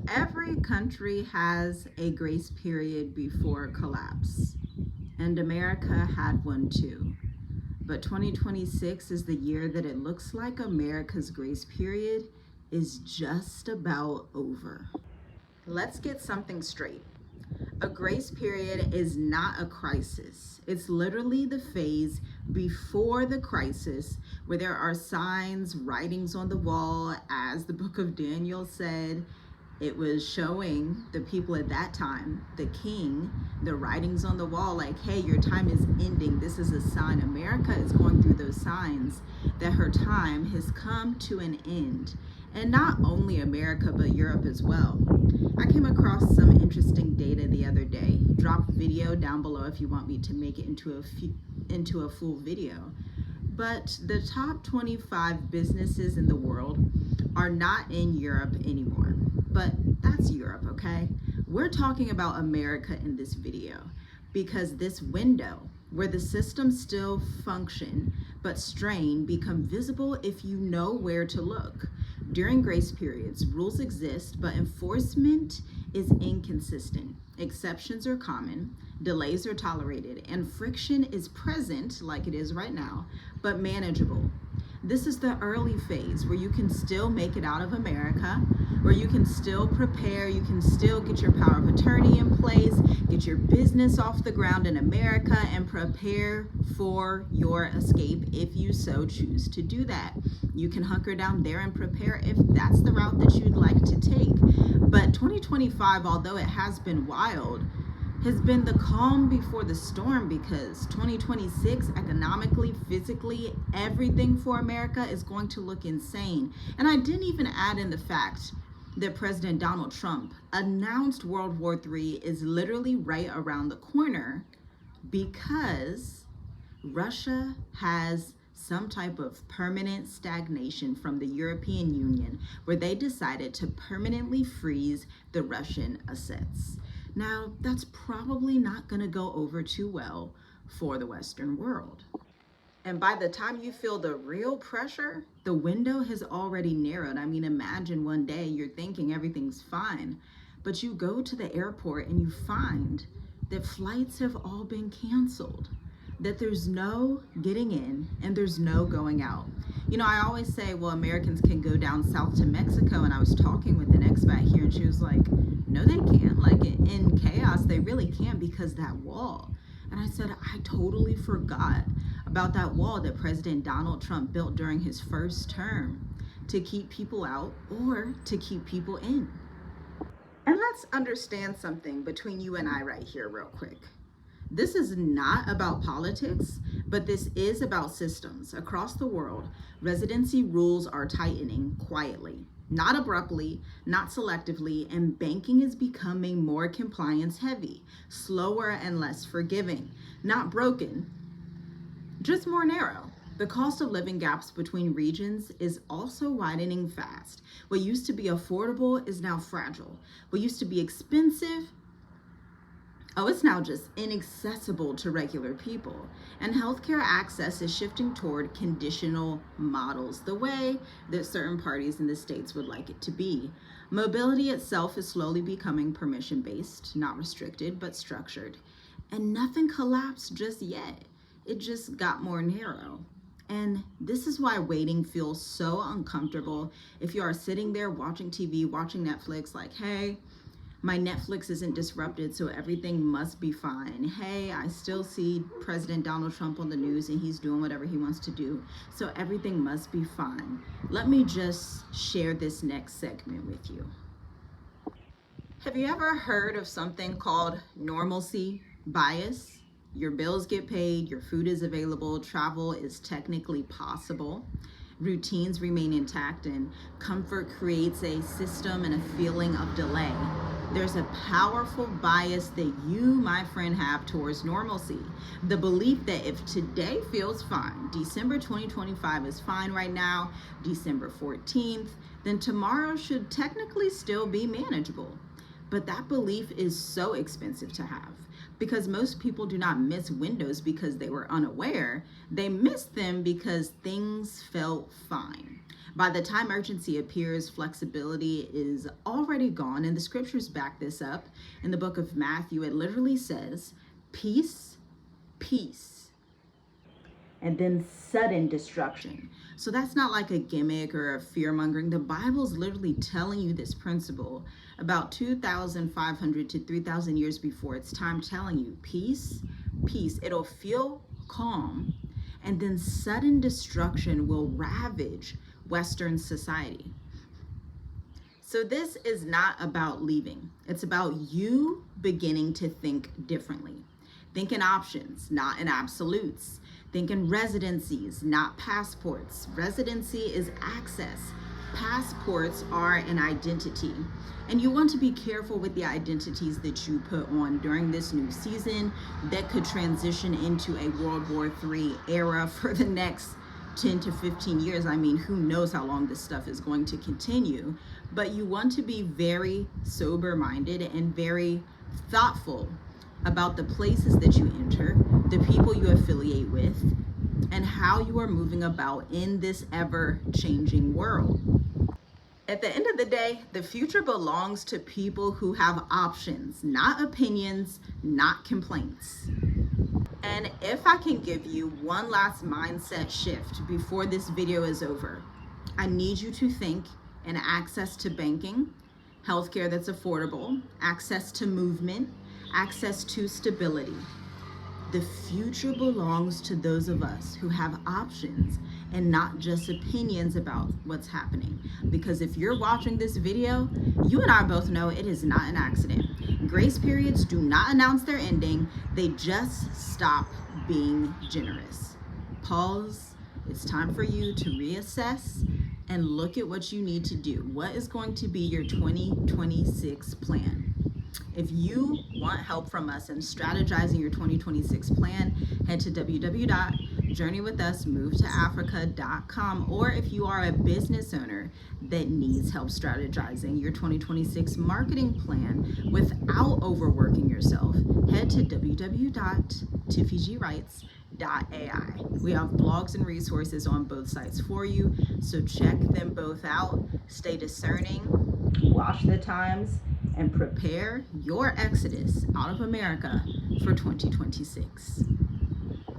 Every country has a grace period before collapse, and America had one too. But 2026 is the year that it looks like America's grace period is just about over. Let's get something straight. A grace period is not a crisis. It's literally the phase before the crisis where there are signs, writings on the wall, as the book of Daniel said. It was showing the people at that time, the king, the writings on the wall, like, hey, your time is ending. This is a sign. America is going through those signs that her time has come to an end. And not only America, but Europe as well. I came across some interesting data the other day. Drop video down below if you want me to make it into a full video. But the top 25 businesses in the world are not in Europe anymore. But that's Europe, okay? We're talking about America in this video because this window where the systems still function but strain become visible if you know where to look. During grace periods, rules exist, but enforcement is inconsistent. Exceptions are common, delays are tolerated, and friction is present, like it is right now, but manageable. This is the early phase where you can still make it out of America, where you can still prepare, you can still get your power of attorney in place, get your business off the ground in America, and prepare for your escape if you so choose to do that. You can hunker down there and prepare if that's the route that you'd like to take. But 2025, although it has been wild, has been the calm before the storm, because 2026 economically, physically, everything for America is going to look insane. And I didn't even add in the fact that President Donald Trump announced World War III is literally right around the corner because Russia has some type of permanent stagnation from the European Union where they decided to permanently freeze the Russian assets. Now, that's probably not going to go over too well for the Western world. And by the time you feel the real pressure, the window has already narrowed. I mean, imagine one day you're thinking everything's fine, but you go to the airport and you find that flights have all been canceled, that there's no getting in and there's no going out. I always say, well, Americans can go down south to Mexico, and I was talking with an expat here and she was like, no, they can't. Like, in chaos, they really can't because that wall. And I said, I totally forgot about that wall that President Donald Trump built during his first term to keep people out or to keep people in. And let's understand something between you and I right here real quick. This is not about politics, but this is about systems. Across the world, residency rules are tightening quietly, not abruptly, not selectively, and banking is becoming more compliance heavy, slower and less forgiving, not broken, just more narrow. The cost of living gaps between regions is also widening fast. What used to be affordable is now fragile. What used to be expensive, it's now just inaccessible to regular people. And healthcare access is shifting toward conditional models, the way that certain parties in the states would like it to be. Mobility itself is slowly becoming permission-based, not restricted, but structured. And nothing collapsed just yet. It just got more narrow. And this is why waiting feels so uncomfortable. If you are sitting there watching TV, watching Netflix, like, hey, my Netflix isn't disrupted, so everything must be fine. Hey, I still see President Donald Trump on the news and he's doing whatever he wants to do, so everything must be fine. Let me just share this next segment with you. Have you ever heard of something called normalcy bias? Your bills get paid, your food is available, travel is technically possible, routines remain intact, and comfort creates a system and a feeling of delay. There's a powerful bias that you, my friend, have towards normalcy. The belief that if today feels fine, December 2025 is fine right now, December 14th, then tomorrow should technically still be manageable. But that belief is so expensive to have. Because most people do not miss windows because they were unaware. They missed them because things felt fine. By the time urgency appears, flexibility is already gone, and the scriptures back this up. In the book of Matthew, it literally says, peace, peace, and then sudden destruction. So that's not like a gimmick or a fear mongering. The Bible's literally telling you this principle about 2,500 to 3,000 years before its time, telling you peace, peace. It'll feel calm, and then sudden destruction will ravage Western society. So this is not about leaving. It's about you beginning to think differently. Think in options, not in absolutes. Think in residencies, not passports. Residency is access. Passports are an identity. And you want to be careful with the identities that you put on during this new season that could transition into a World War III era for the next 10 to 15 years. I mean, who knows how long this stuff is going to continue, but you want to be very sober-minded and very thoughtful about the places that you enter, the people you affiliate with, and how you are moving about in this ever-changing world. At the end of the day, the future belongs to people who have options, not opinions, not complaints. And if I can give you one last mindset shift before this video is over, I need you to think in access to banking, healthcare that's affordable, access to movement, access to stability. The future belongs to those of us who have options and not just opinions about what's happening. Because if you're watching this video, you and I both know it is not an accident. Grace periods do not announce their ending. They just stop being generous. Pause. It's time for you to reassess and look at what you need to do. What is going to be your 2026 plan? If you want help from us in strategizing your 2026 plan, head to www.journeywithusmovettoafrica.com. Or if you are a business owner that needs help strategizing your 2026 marketing plan without overworking yourself, head to www.tiffygwrites.ai. We have blogs and resources on both sites for you, so check them both out. Stay discerning, watch the times, and prepare your exodus out of America for 2026.